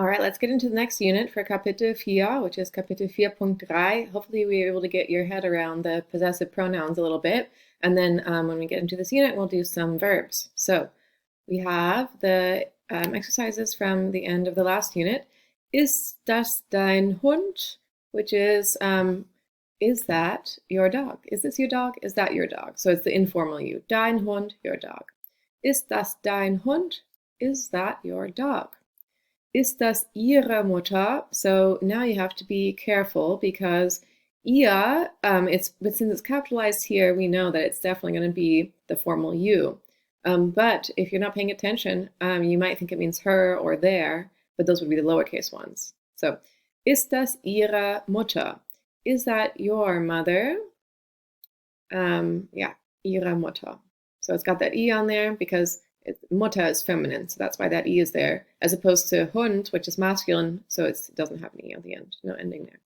All right, let's get into the next unit for Kapitel 4, which is Kapitel 4.3. Hopefully we were able to get your head around the possessive pronouns a little bit. And then when we get into this unit, we'll do some verbs. So we have the exercises from the end of the last unit. Ist das dein Hund? Which is that your dog? Is this your dog? Is that your dog? So it's the informal you. Dein Hund, your dog. Ist das dein Hund? Is that your dog? Ist das Ihre Mutter? So now you have to be careful because ihr, but since it's capitalized here, we know that it's definitely going to be the formal you. But if you're not paying attention, you might think it means her or their, but those would be the lowercase ones. So, ist das Ihre Mutter? Is that your mother? Yeah, Ihre Mutter. So it's got that E on there because Mutter is feminine, so that's why that E is there, as opposed to Hund, which is masculine, so it doesn't have an E at the end, no ending there.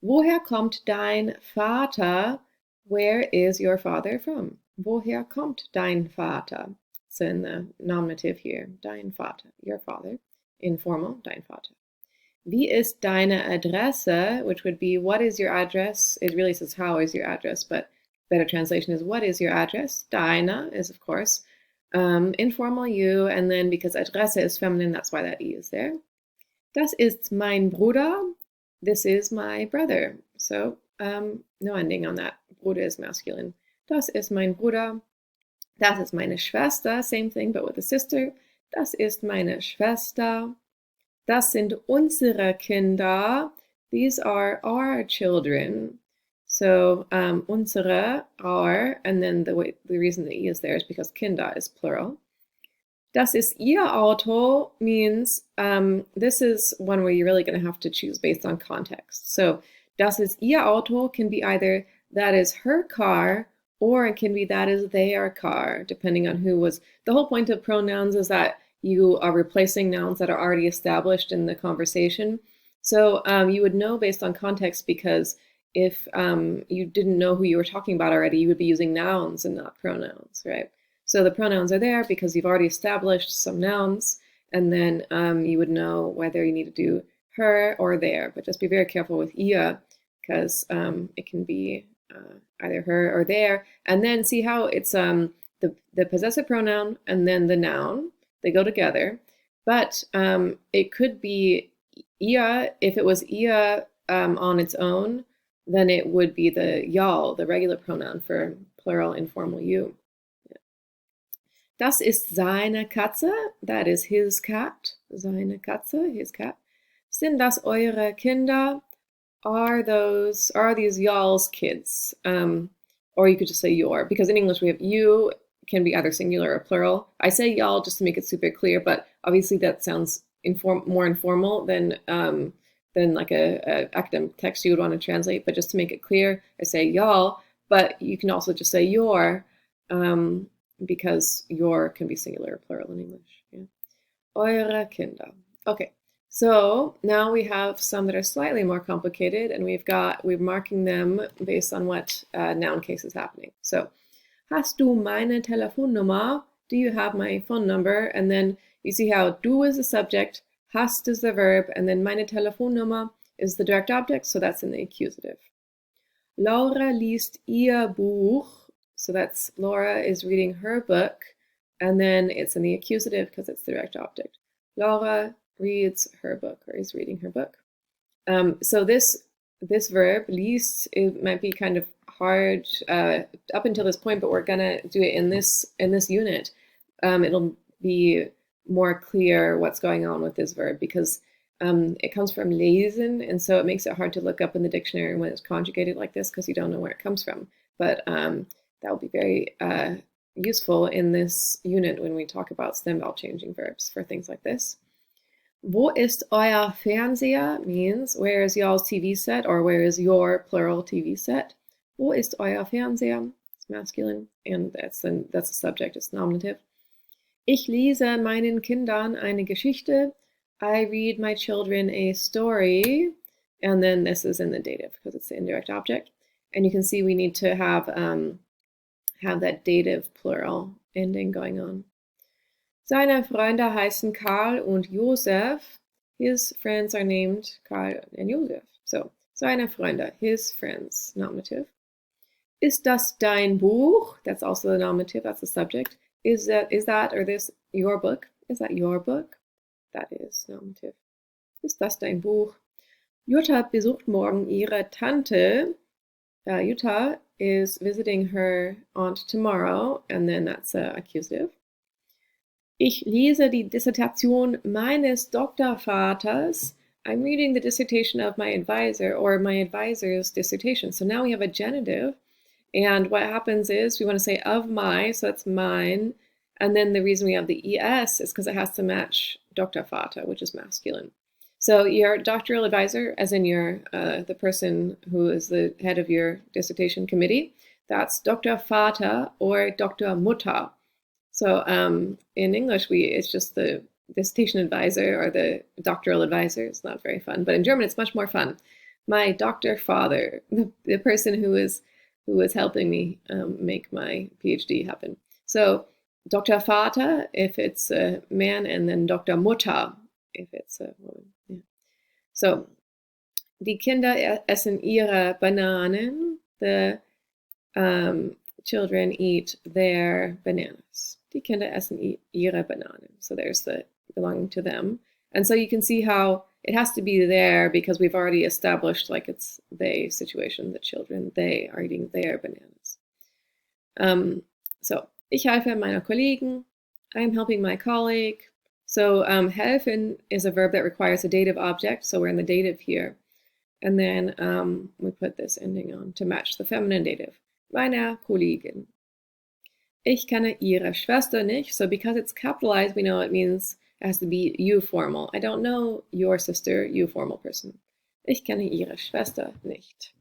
Woher kommt dein Vater? Where is your father from? Woher kommt dein Vater? So in the nominative here, dein Vater, your father. Informal, dein Vater. Wie ist deine Adresse? Which would be, what is your address? It really says, how is your address? But better translation is, what is your address? Deine is, of course, informal you, and then because Adresse is feminine, that's why that E is there. Das ist mein Bruder. This is my brother. So no ending on that. Bruder is masculine. Das ist mein Bruder. Das ist meine Schwester. Same thing, but with a sister. Das ist meine Schwester. Das sind unsere Kinder. These are our children. So unsere, our, and then the reason the E is there is because Kinder is plural. Das ist Ihr Auto means this is one where you're really going to have to choose based on context. So das ist Ihr Auto can be either that is her car or it can be that is their car, depending on who was. The whole point of pronouns is that you are replacing nouns that are already established in the conversation. So you would know based on context because if you didn't know who you were talking about already, you would be using nouns and not pronouns, right? So the pronouns are there because you've already established some nouns, and then you would know whether you need to do her or their. But just be very careful with ihr because it can be either her or their. And then see how it's the possessive pronoun and then the noun. They go together. But it could be ihr. If it was ihr on its own, then it would be the y'all, the regular pronoun for plural informal you. Das ist seine Katze. That is his cat. Seine Katze, his cat. Sind das eure Kinder? Are these y'all's kids? Or you could just say your, because in English we have you can be either singular or plural. I say y'all just to make it super clear, but obviously that sounds more informal than like a academic text you would want to translate. But just to make it clear, I say y'all, but you can also just say your, because your can be singular or plural in English. Yeah. Eure Kinder. Okay, so now we have some that are slightly more complicated, and we're marking them based on what noun case is happening. So, hast du meine Telefonnummer? Do you have my phone number? And then you see how du is the subject, hast is the verb, and then meine Telefonnummer is the direct object, so that's in the accusative. Laura liest ihr Buch. So that's Laura is reading her book, and then it's in the accusative because it's the direct object. Laura reads her book, or is reading her book. So this verb, liest, it might be kind of hard up until this point, but we're gonna do it in this unit. It'll be more clear what's going on with this verb because it comes from lesen, and so it makes it hard to look up in the dictionary when it's conjugated like this because you don't know where it comes from. But that will be very useful in this unit when we talk about stem vowel changing verbs for things like this. Wo ist euer Fernseher means where is y'all's TV set, or where is your plural TV set. Wo ist euer Fernseher? It's masculine, and that's the subject, it's nominative. Ich lese meinen Kindern eine Geschichte. I read my children a story. And then this is in the dative because it's the indirect object. And you can see we need to have that dative plural ending going on. Seine Freunde heißen Karl und Josef. His friends are named Karl and Josef. So, seine Freunde, his friends, nominative. Ist das dein Buch? That's also the nominative, that's the subject. Is that or this your book? Is that your book? That is nominative. Ist das dein Buch? Jutta besucht morgen ihre Tante. Jutta is visiting her aunt tomorrow, and then that's accusative. Ich lese die Dissertation meines Doktorvaters. I'm reading the dissertation of my advisor, or my advisor's dissertation. So now we have a genitive, and what happens is we want to say of my, so that's mine, and then the reason we have the es is because it has to match Doktorvater, which is masculine. So your doctoral advisor, as in your the person who is the head of your dissertation committee, that's Doktorvater or Doktormutter. So in English, it's just the dissertation advisor or the doctoral advisor. It's not very fun, but in German, it's much more fun. My doctor father, the person who is helping me make my PhD happen. So Dr. Vater if it's a man, and then Dr. Mutter if it's a woman. Yeah. So die Kinder essen ihre Bananen. The children eat their bananas. Die Kinder essen ihre Bananen. So there's the belonging to them. And so you can see how it has to be there because we've already established like it's they situation, the children, they are eating their bananas. So, ich helfe meiner Kollegen. I'm helping my colleague. So helfen is a verb that requires a dative object. So we're in the dative here. And then we put this ending on to match the feminine dative. Meiner Kollegin. Ich kenne ihre Schwester nicht. So because it's capitalized, we know it means it has to be you formal. I don't know your sister, you formal person. Ich kenne ihre Schwester nicht.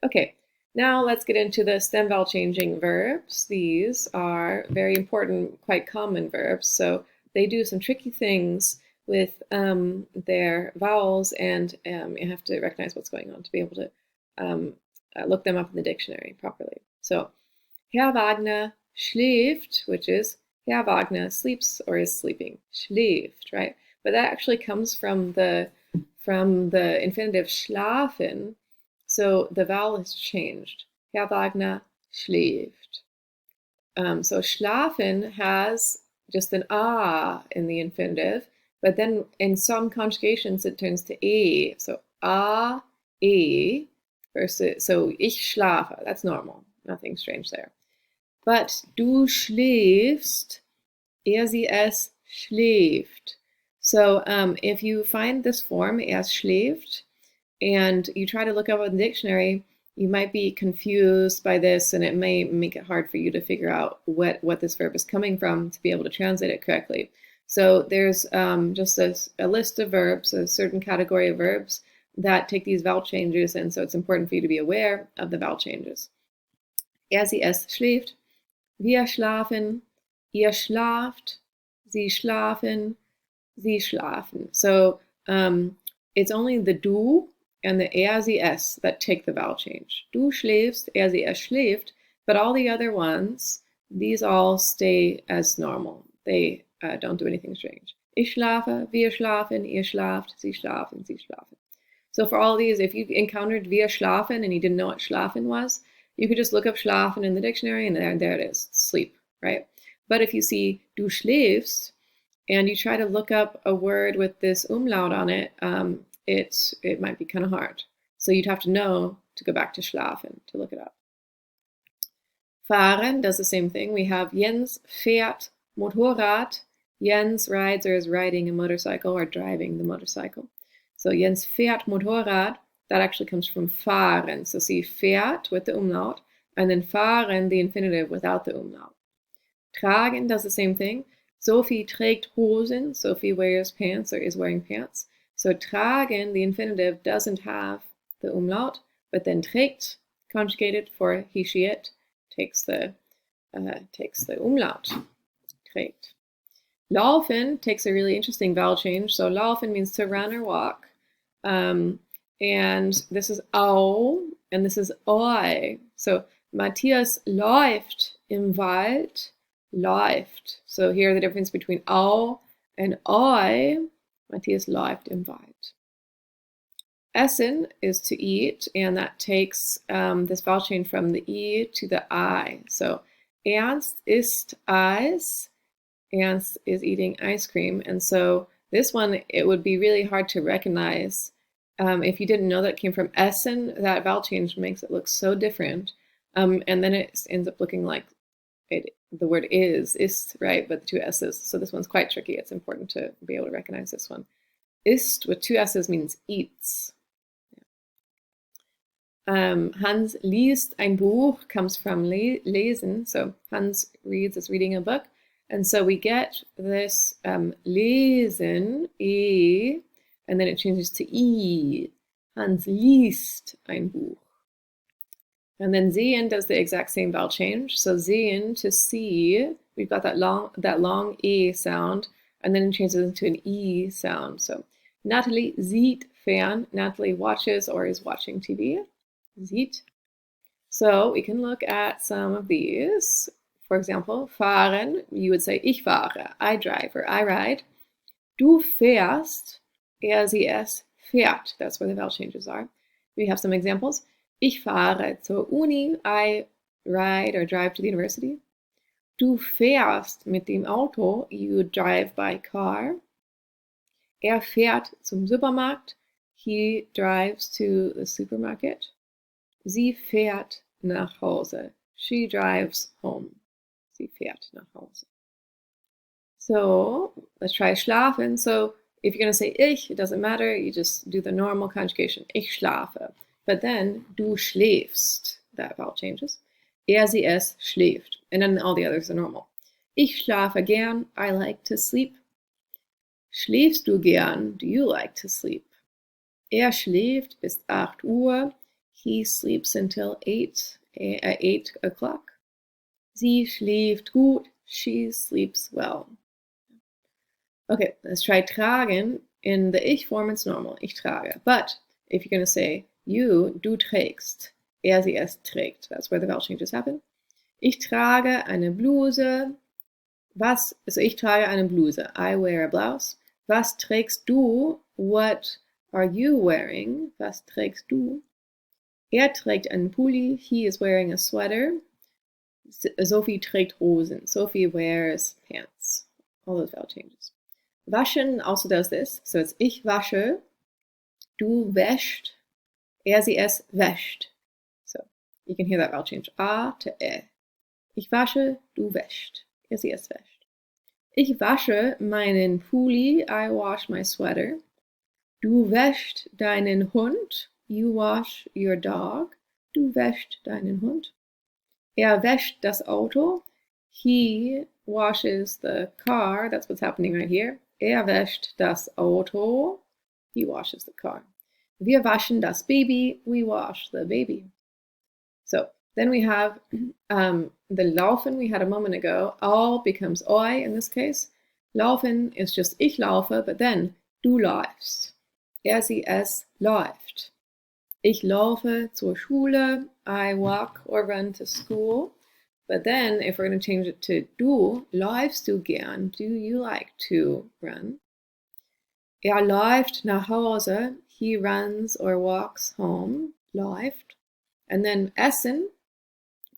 Okay, now let's get into the stem vowel changing verbs. These are very important, quite common verbs. So they do some tricky things with their vowels, and you have to recognize what's going on to be able to look them up in the dictionary properly. So, Herr Wagner schläft, which is Herr Wagner sleeps or is sleeping. Schläft, right? But that actually comes from the infinitive schlafen. So the vowel has changed. Herr Wagner schläft. So schlafen has just an a in the infinitive, but then in some conjugations it turns to e. So a, e, versus, so ich schlafe, that's normal, nothing strange there. But du schläfst, sie, es schläft. So if you find this form, es schläft, and you try to look up in the dictionary, you might be confused by this, and it may make it hard for you to figure out what this verb is coming from to be able to translate it correctly. So there's just a list of verbs, a certain category of verbs that take these vowel changes, and so it's important for you to be aware of the vowel changes. Sie, es schläft, wir schlafen, ihr schlaft, sie schlafen, sie schlafen. So it's only the du and the sie, es that take the vowel change. Du schläfst, sie, es schläft, but all the other ones, these all stay as normal. They don't do anything strange. Ich schlafe, wir schlafen, ihr schlaft, sie schlafen, sie schlafen. So for all these, if you encountered wir schlafen and you didn't know what schlafen was, you could just look up schlafen in the dictionary and there it is, sleep, right? But if you see du schläfst and you try to look up a word with this umlaut on it, it might be kind of hard. So you'd have to know to go back to schlafen to look it up. Fahren does the same thing. We have Jens fährt Motorrad. Jens rides or is riding a motorcycle or driving the motorcycle. So Jens fährt Motorrad, that actually comes from fahren. So see fährt with the umlaut, and then fahren, the infinitive without the umlaut. Tragen does the same thing. Sophie trägt Hosen. Sophie wears pants or is wearing pants. So tragen, the infinitive, doesn't have the umlaut, but then trägt, conjugated for he, she, it, takes the umlaut. Trägt. Laufen takes a really interesting vowel change. So laufen means to run or walk. And this is au, and this is oi. So Matthias läuft im Wald, läuft. So here the difference between au and oi. Matthias läuft im Wald. Essen is to eat, and that takes this vowel change from the E to the I. So Ernst isst Eis. Ernst is eating ice cream. And so this one, it would be really hard to recognize if you didn't know that it came from Essen. That vowel change makes it look so different. And then it ends up looking like the word ist, right? But the two S's. So this one's quite tricky. It's important to be able to recognize this one. Ist with two S's means eats. Hans liest ein Buch comes from lesen. So Hans reads is reading a book. And so we get this lesen, e, and then it changes to i. Hans liest ein Buch. And then sehen does the exact same vowel change. So sehen, to see, we've got that long e sound, and then it changes into an e sound. So Natalie sieht fern. Natalie watches or is watching TV. Sieht. So we can look at some of these. For example, fahren, you would say ich fahre, I drive or I ride. Du fährst, sie, es fährt. That's where the vowel changes are. We have some examples. Ich fahre zur Uni, I ride or drive to the university. Du fährst mit dem Auto, you drive by car. Fährt zum Supermarkt, he drives to the supermarket. Sie fährt nach Hause, she drives home. Sie fährt nach Hause. So let's try schlafen. So if you're going to say ich, it doesn't matter. You just do the normal conjugation. Ich schlafe. But then du schläfst. That vowel changes. Sie, es schläft. And then all the others are normal. Ich schlafe gern. I like to sleep. Schläfst du gern? Do you like to sleep? Schläft bis 8 Uhr. He sleeps until 8 o'clock. Sie schläft gut. She sleeps well. Okay, let's try tragen. In the ich form, it's normal. Ich trage. But if you're going to say you, du trägst. Sie, es trägt. That's where the vowel changes happen. Ich trage eine Bluse. Was? Also ich trage eine Bluse. I wear a blouse. Was trägst du? What are you wearing? Was trägst du? Trägt einen Pulli. He is wearing a sweater. Sophie trägt Hosen. Sophie wears pants. All those vowel changes. Waschen also does this. So it's ich wasche. Du wäscht. Sie, es wäscht. So you can hear that vowel change. A to e. Ich wasche. Du wäscht. Sie, es wäscht. Ich wasche meinen Pulli. I wash my sweater. Du wäscht deinen Hund. You wash your dog. Du wäscht deinen Hund. Wäscht das Auto. He washes the car. That's what's happening right here. Wäscht das Auto. He washes the car. Wir waschen das Baby. We wash the baby. So then we have the laufen we had a moment ago. All becomes oi in this case. Laufen is just ich laufe, but then du läufst. Sie, es läuft. Ich laufe zur Schule. I walk or run to school. But then if we're going to change it to du, läufst du gern? Do you like to run? Läuft nach Hause. He runs or walks home. Läuft. And then essen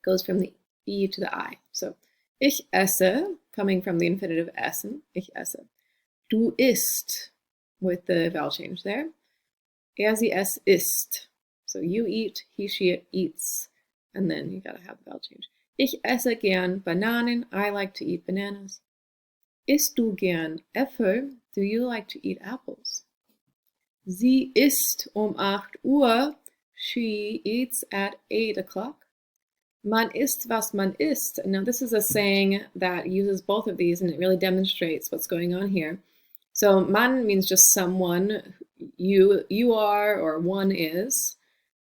goes from the E to the I. So ich esse, coming from the infinitive essen. Ich esse. Du isst, with the vowel change there. Sie, es isst. So you eat, he, she eats. And then you gotta have the vowel change. Ich esse gern Bananen. I like to eat bananas. Isst du gern Äpfel? Do you like to eat apples? Sie isst 8 Uhr. She eats at 8 o'clock. Man isst, was man isst. Now this is a saying that uses both of these and it really demonstrates what's going on here. So man means just someone, you are, or one is.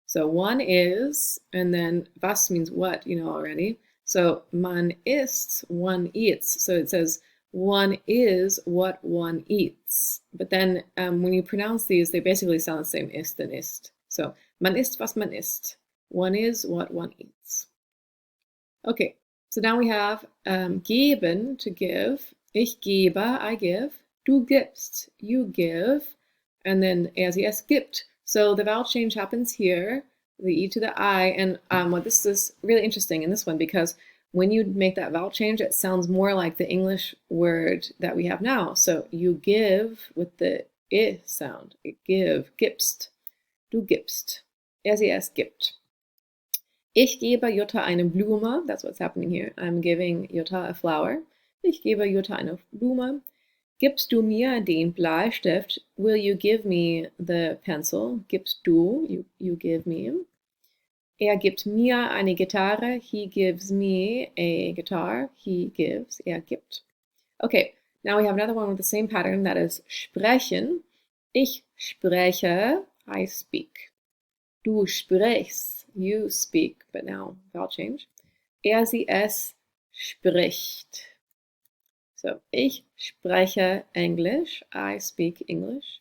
So one is, and then was means what, you know already. So man isst, one eats. So it says one is what one eats. But then when you pronounce these, they basically sound the same, ist and ist. So man isst, was man isst. One is what one eats. Okay, so now we have geben, to give. Ich gebe, I give. Du gibst, you give, and then er, sie, es gibt. So the vowel change happens here, the E to the I, and what this is really interesting in this one because when you make that vowel change, it sounds more like the English word that we have now. So you give with the I sound. Give, gibst. Du gibst. Er, sie, es gibt. Ich gebe Jutta eine Blume. That's what's happening here. I'm giving Jutta a flower. Ich gebe Jutta eine Blume. Gibst du mir den Bleistift? Will you give me the pencil? Gibst du? You give me. Er gibt mir eine Gitarre. He gives me a guitar. He gives. Er gibt. Okay, now we have another one with the same pattern. That is sprechen. Ich spreche. I speak. Du sprichst. You speak. But now vowel change. Er, sie, es spricht. So, ich spreche Englisch. I speak English.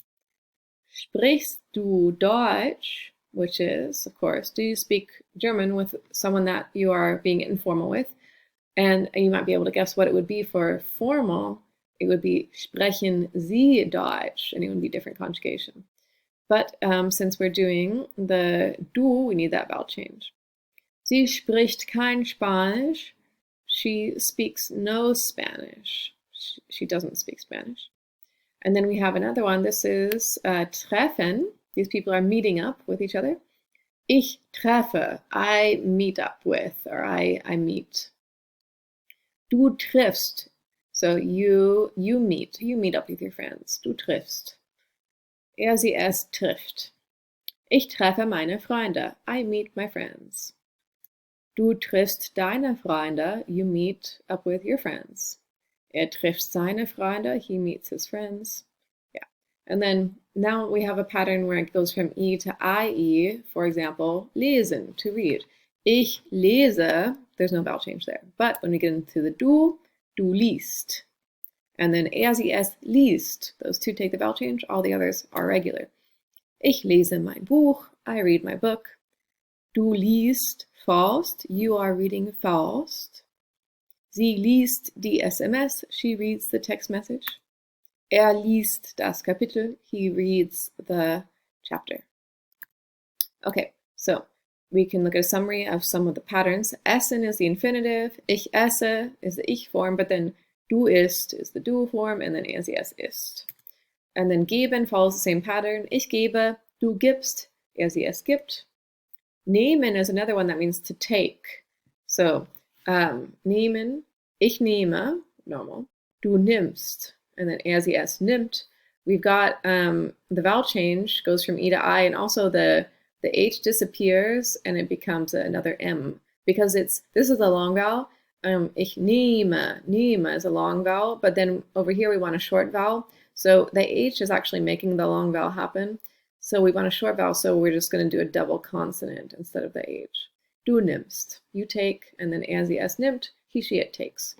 Sprichst du Deutsch? Which is, of course, do you speak German with someone that you are being informal with? And you might be able to guess what it would be for formal. It would be sprechen Sie Deutsch, and it would be different conjugation. But since we're doing the du, we need that vowel change. Sie spricht kein Spanisch. She speaks no Spanish. She doesn't speak Spanish. And then we have another one. This is treffen. These people are meeting up with each other. Ich treffe. I meet up with, or I meet. Du triffst. So you meet up with your friends. Du triffst. Er, sie, es trifft. Ich treffe meine Freunde. I meet my friends. Du triffst deine Freunde. You meet up with your friends. Er trifft seine Freunde. He meets his friends. Yeah. And then now we have a pattern where it goes from E to IE. For example, lesen, to read. Ich lese. There's no vowel change there. But when we get into the du liest. And then er, sie, es liest. Those two take the vowel change. All the others are regular. Ich lese mein Buch. I read my book. Du liest Faust. You are reading Faust. Sie liest die SMS. She reads the text message. Er liest das Kapitel. He reads the chapter. Okay, so we can look at a summary of some of the patterns. Essen is the infinitive. Ich esse is the ich form, but then du isst is the du form, and then er, sie, es isst. And then geben follows the same pattern. Ich gebe, du gibst, er, sie, es gibt. Nehmen is another one that means to take. So, nehmen, ich nehme, normal. Du nimmst, and then er, sie, es nimmt. We've got the vowel change goes from E to I, and also the H disappears and it becomes another M because this is a long vowel. Ich nehme is a long vowel, but then over here we want a short vowel. So the H is actually making the long vowel happen. So we want a short vowel, so we're just going to do a double consonant instead of the H. Du nimmst, you take, and then er, sie, es nimmt, he, she, it takes.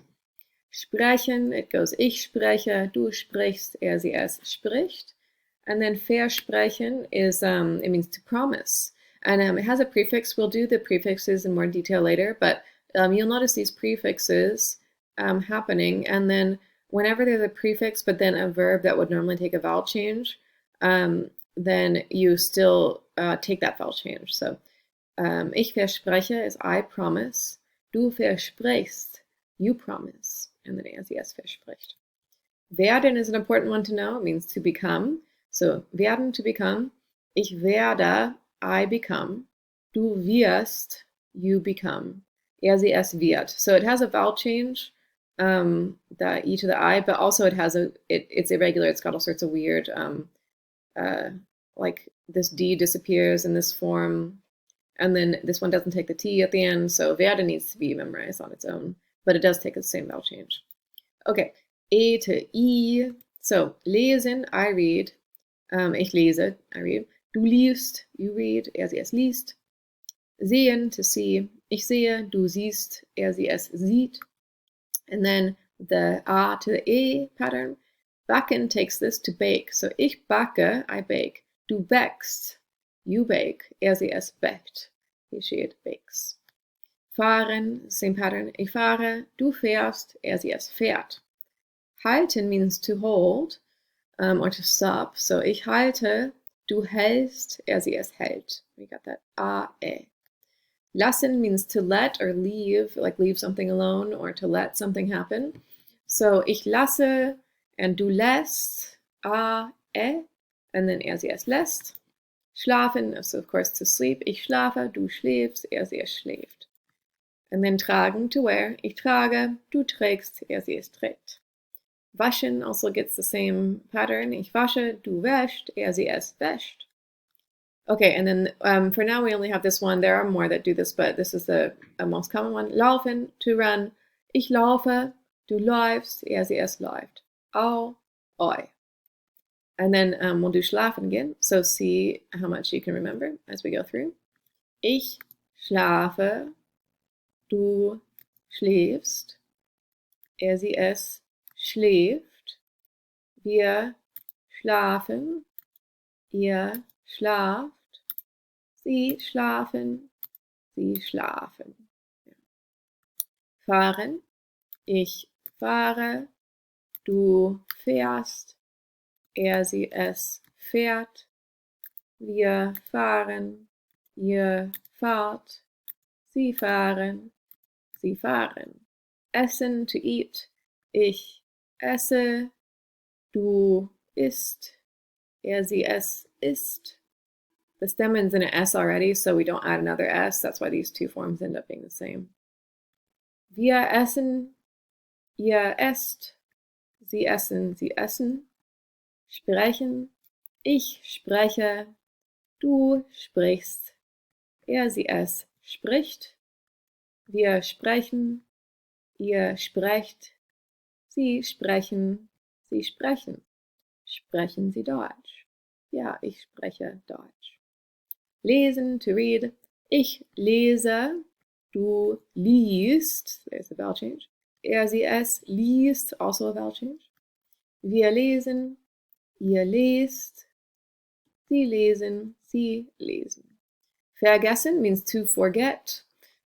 Sprechen, it goes ich spreche, du sprichst, er, sie, es spricht. And then versprechen is, it means to promise. And it has a prefix. We'll do the prefixes in more detail later, but you'll notice these prefixes happening. And then whenever there's a prefix, but then a verb that would normally take a vowel change, then you still take that vowel change. So, ich verspreche is I promise. Du versprichst, you promise. And then er, sie, es verspricht. Werden is an important one to know. It means to become. So, werden, to become. Ich werde, I become. Du wirst, you become. Er, sie, es wird. So it has a vowel change, the E to the I, but also it has it's irregular. It's got all sorts of weird, like this D disappears in this form, and then this one doesn't take the T at the end, so werde needs to be memorized on its own, but it does take the same vowel change. Okay, E to E. So, lesen, I read. Ich lese, I read. Du liest, you read. Er, sie, es liest. Sehen, to see. Ich sehe, du siehst. Er, sie, es sieht. And then the A to the E pattern. Backen takes this to bake. So, ich backe, I bake. Du backst, you bake. Er, sie, es backt. He, she, it bakes. Fahren, same pattern. Ich fahre, du fährst. Er, sie, es fährt. Halten means to hold. or to stop. So ich halte, du hältst, sie es hält. We got that A-E. Lassen means to let or leave, like leave something alone or to let something happen. So ich lasse and du lässt, A-E, and then sie es lässt. Schlafen is of course to sleep. Ich schlafe, du schläfst, sie es schläft. And then tragen, to wear. Ich trage, du trägst, sie es trägt. Waschen also gets the same pattern. Ich wasche, du wäschst, sie es wäscht. Okay, and then for now we only have this one. There are more that do this, but this is the most common one. Laufen, to run. Ich laufe, du läufst, sie es läuft. Au, oi. And then we'll do schlafen again. So see how much you can remember as we go through. Ich schlafe, du schläfst, sie es schläft. Wir schlafen, ihr schlaft. Sie schlafen, sie schlafen. Fahren, ich fahre, du fährst, sie es fährt. Wir fahren, ihr fahrt. Sie fahren, sie fahren. Essen, to eat. Ich esse, du isst, sie es isst. The stem ends in an S already, so we don't add another S. That's why these two forms end up being the same. Wir essen, ihr esst. Sie essen, sie essen. Sprechen, ich spreche. Du sprichst. Sie es spricht. Wir sprechen. Ihr sprecht. Sie sprechen. Sie sprechen. Sprechen Sie Deutsch? Ja, ich spreche Deutsch. Lesen, to read. Ich lese, du liest. There's a vowel change. Sie es liest, also a vowel change. Wir lesen, ihr lest. Sie lesen, sie lesen. Vergessen means to forget.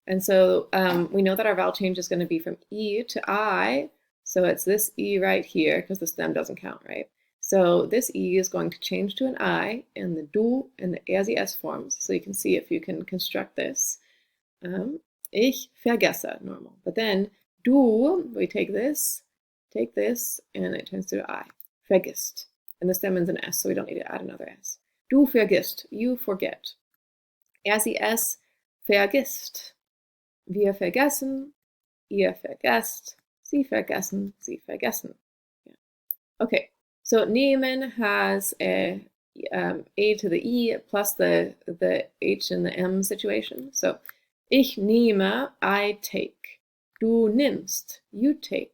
And so we know that our vowel change is going to be from E to I. So it's this E right here, because the stem doesn't count, right? So this E is going to change to an I in the du and the sie es forms. So you can see if you can construct this. Ich vergesse, normal. But then du, we take this, and it turns to I. Vergisst. And the stem ends in S, so we don't need to add another S. Du vergisst, you forget. Sie es vergisst. Wir vergessen, ihr vergesst. Sie vergessen, sie vergessen. Yeah. Okay. So nehmen has a to the E plus the H and the M situation. So ich nehme, I take. Du nimmst, you take.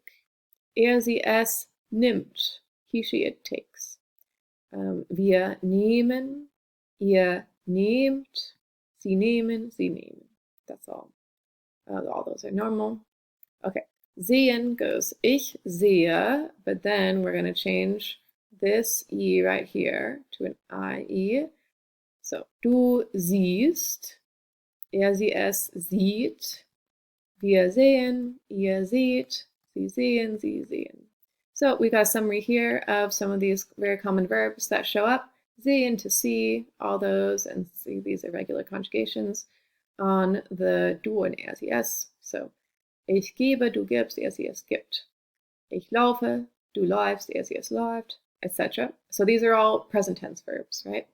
Sie es nimmt, he, she, it takes. Wir nehmen, ihr nehmt, sie nehmen, sie nehmen. That's all. All those are normal. Okay. Sehen goes ich sehe, but then we're going to change this E right here to an IE. So, du siehst, sie es sieht, wir sehen, ihr seht, sie sehen, sie sehen. So we got a summary here of some of these very common verbs that show up. Sehen, to see, all those, and see these irregular conjugations on the du and sie es. So, ich gebe, du gibst, sie es gibt. Ich laufe, du läufst, sie es läuft, etc. So these are all present tense verbs, right?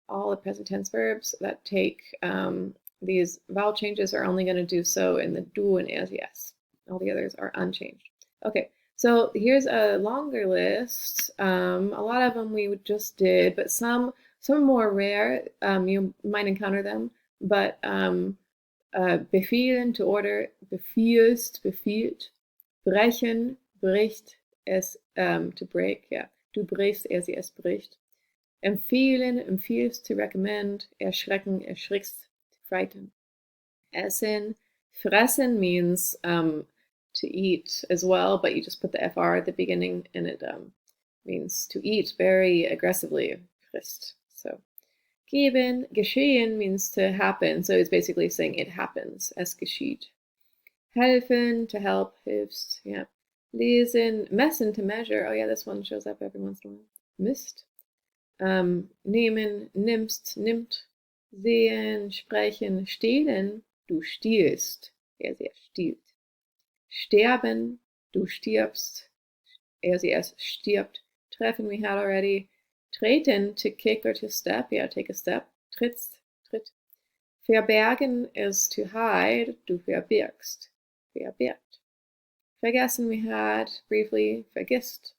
All the present tense verbs that take these vowel changes are only going to do so in the du and sie es. All the others are unchanged. Okay, so here's a longer list. A lot of them we just did, but some are more rare. You might encounter them, but befehlen, to order, befiehlst, befiehlt, brechen, bricht, es, to break, yeah. Du brichst, sie es bricht. Empfehlen, empfiehlst, to recommend, erschrecken, erschrickst, to frighten. Essen, fressen means to eat as well, but you just put the FR at the beginning and it means to eat very aggressively, frisst. So, geben, geschehen means to happen, so it's basically saying it happens, es geschieht. Helfen, to help, hilfst, yeah. Lesen, messen, to measure, oh yeah, this one shows up every once in a while. misst. Nehmen, nimmst, nimmt. Sehen, sprechen, stehlen, du stiehlst. Sie stiehlt. Sterben, du stirbst. Sie stirbt. Treffen, we had already. Treten, to kick or to step. Yeah, take a step. Trittst, tritt. Verbergen is to hide. Du verbirgst. Verbirgt. Vergessen, we had briefly. Vergisst.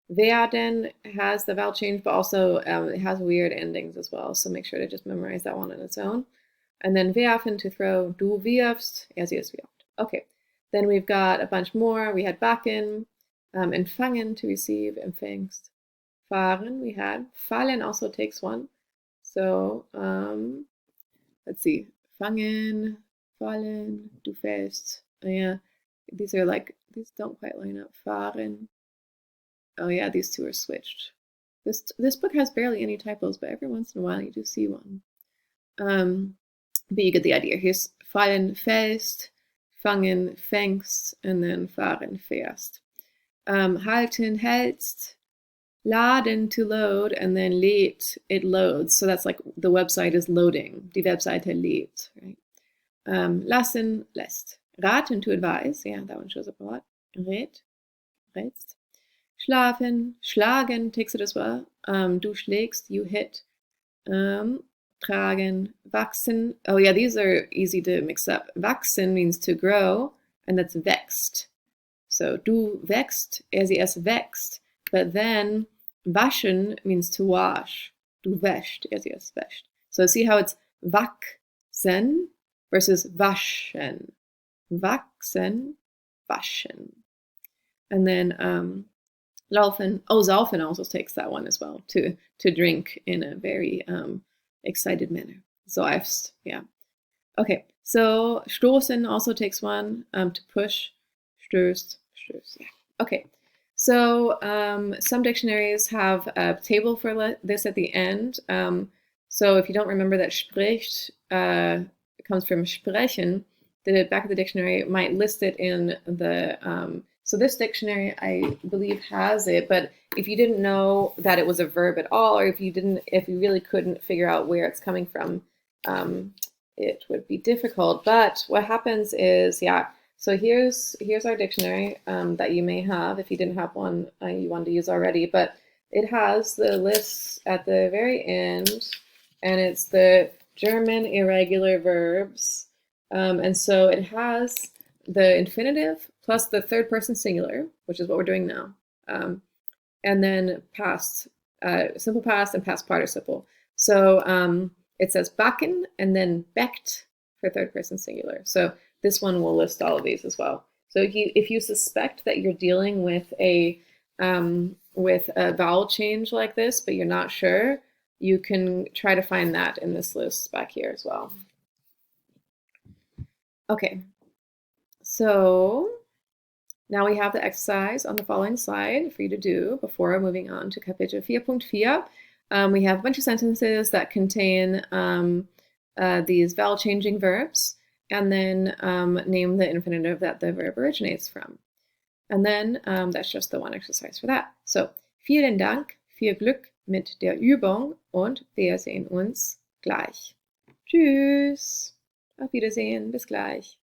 Werden has the vowel change, but also it has weird endings as well. So make sure to just memorize that one on its own. And then werfen, to throw. Du wirfst. Sie wirft. Okay. Then we've got a bunch more. We had backen, empfangen, to receive, empfängst. Fahren, we had. Fallen also takes one. So, let's see. Fangen, fallen, du fällst. Yeah, these are like, these don't quite line up. Fahren. Oh yeah, these two are switched. This book has barely any typos, but every once in a while you do see one. But you get the idea. Here's fallen, fällst, fangen, fängst, and then fahren, fährst. Halten, hältst, laden, to load, and then lädt, it loads. So that's like the website is loading. Die Webseite lädt, right? Lassen, lässt. Raten, to advise. Yeah, that one shows up a lot. Rät, rätst. Schlafen, schlagen takes it as well. Du schlägst, you hit. Tragen, wachsen. Oh yeah, these are easy to mix up. Wachsen means to grow, and that's wächst. So du wächst, sie es wächst. But then waschen means to wash. Du wäscht, sie es wäscht. So see how it's wachsen versus waschen. Wachsen, waschen. And then laufen. Oh, saufen also takes that one as well. To drink in a very excited manner. Seufzt, yeah. Okay, so stoßen also takes one. To push. Stößt, stößt, yeah. Okay, so some dictionaries have a table for this at the end. So if you don't remember that spricht comes from sprechen, the back of the dictionary might list it in the so this dictionary, I believe, has it, but if you didn't know that it was a verb at all, or if you really couldn't figure out where it's coming from, it would be difficult. But what happens is, yeah, so here's our dictionary that you may have if you didn't have one you wanted to use already, but it has the lists at the very end, and it's the German irregular verbs, and so it has the infinitive plus the third person singular, which is what we're doing now, and then past, simple past, and past participle. So it says backen and then beckt for third person singular. So this one will list all of these as well. So if you suspect that you're dealing with a vowel change like this, but you're not sure, you can try to find that in this list back here as well. Okay, so now we have the exercise on the following slide for you to do before moving on to Kapitel 4.4. We have a bunch of sentences that contain these vowel changing verbs, and then name the infinitive that the verb originates from. And then that's just the one exercise for that. So, vielen Dank, viel Glück mit der Übung und wir sehen uns gleich. Tschüss, auf Wiedersehen, bis gleich.